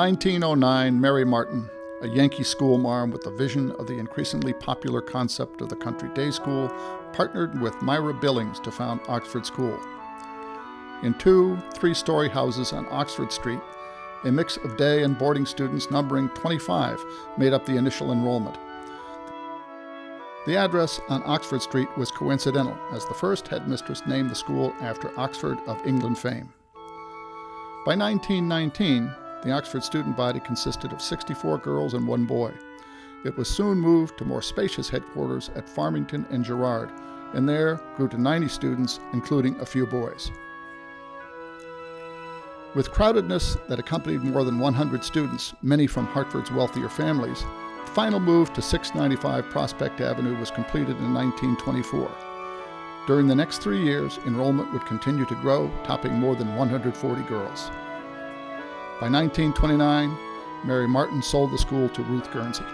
1909, Mary Martin, a Yankee school marm with the vision of the increasingly popular concept of the country day school, partnered with Myra Billings to found Oxford School. In 2 3-story houses on Oxford Street, a mix of day and boarding students numbering 25 made up the initial enrollment. The address on Oxford Street was coincidental, as the first headmistress named the school after Oxford of England fame. By 1919, the Oxford student body consisted of 64 girls and 1 boy. It was soon moved to more spacious headquarters at Farmington and Girard, and there grew to 90 students, including a few boys. With crowdedness that accompanied more than 100 students, many from Hartford's wealthier families, the final move to 695 Prospect Avenue was completed in 1924. During the next 3 years, enrollment would continue to grow, topping more than 140 girls. By 1929, Mary Martin sold the school to Ruth Guernsey.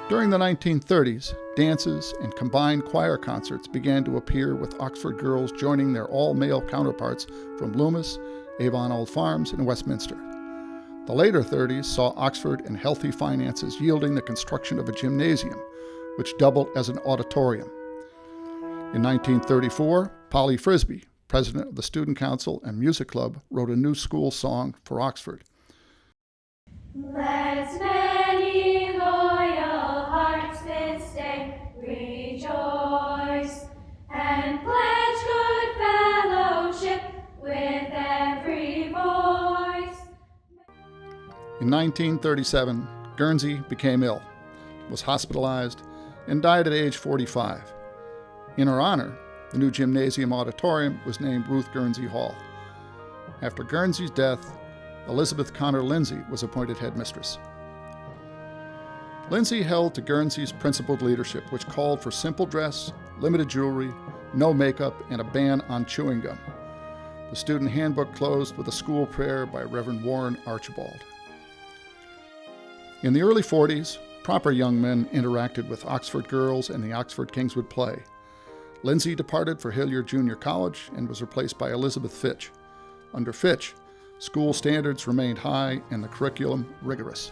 During the 1930s, dances and combined choir concerts began to appear, with Oxford girls joining their all-male counterparts from Loomis, Avon Old Farms, and Westminster. The later 30s saw Oxford and healthy finances yielding the construction of a gymnasium, which doubled as an auditorium. In 1934, Polly Frisbee, president of the Student Council and Music Club, wrote a new school song for Oxford. Let's many loyal hearts this day rejoice and pledge good fellowship with every voice. In 1937, Guernsey became ill, was hospitalized, and died at age 45. In her honor, the new gymnasium auditorium was named Ruth Guernsey Hall. After Guernsey's death, Elizabeth Connor Lindsay was appointed headmistress. Lindsay held to Guernsey's principled leadership, which called for simple dress, limited jewelry, no makeup, and a ban on chewing gum. The student handbook closed with a school prayer by Reverend Warren Archibald. In the early 40s, proper young men interacted with Oxford girls in the Oxford Kingswood play. Lindsay departed for Hilliard Junior College and was replaced by Elizabeth Fitch. Under Fitch, school standards remained high and the curriculum rigorous.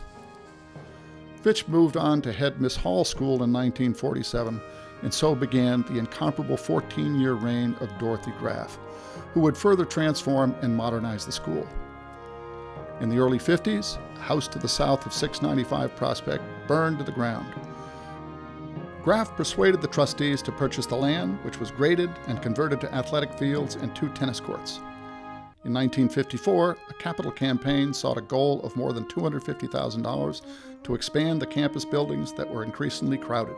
Fitch moved on to head Miss Hall School in 1947, and so began the incomparable 14-year reign of Dorothy Graff, who would further transform and modernize the school. In the early 50s, a house to the south of 695 Prospect burned to the ground. Graff persuaded the trustees to purchase the land, which was graded and converted to athletic fields and 2 tennis courts. In 1954, a capital campaign sought a goal of more than $250,000 to expand the campus buildings that were increasingly crowded.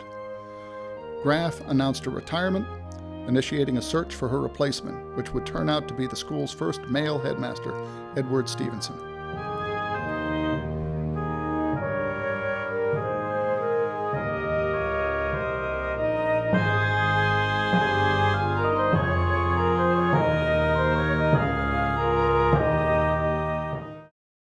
Graff announced her retirement, initiating a search for her replacement, which would turn out to be the school's first male headmaster, Edward Stevenson.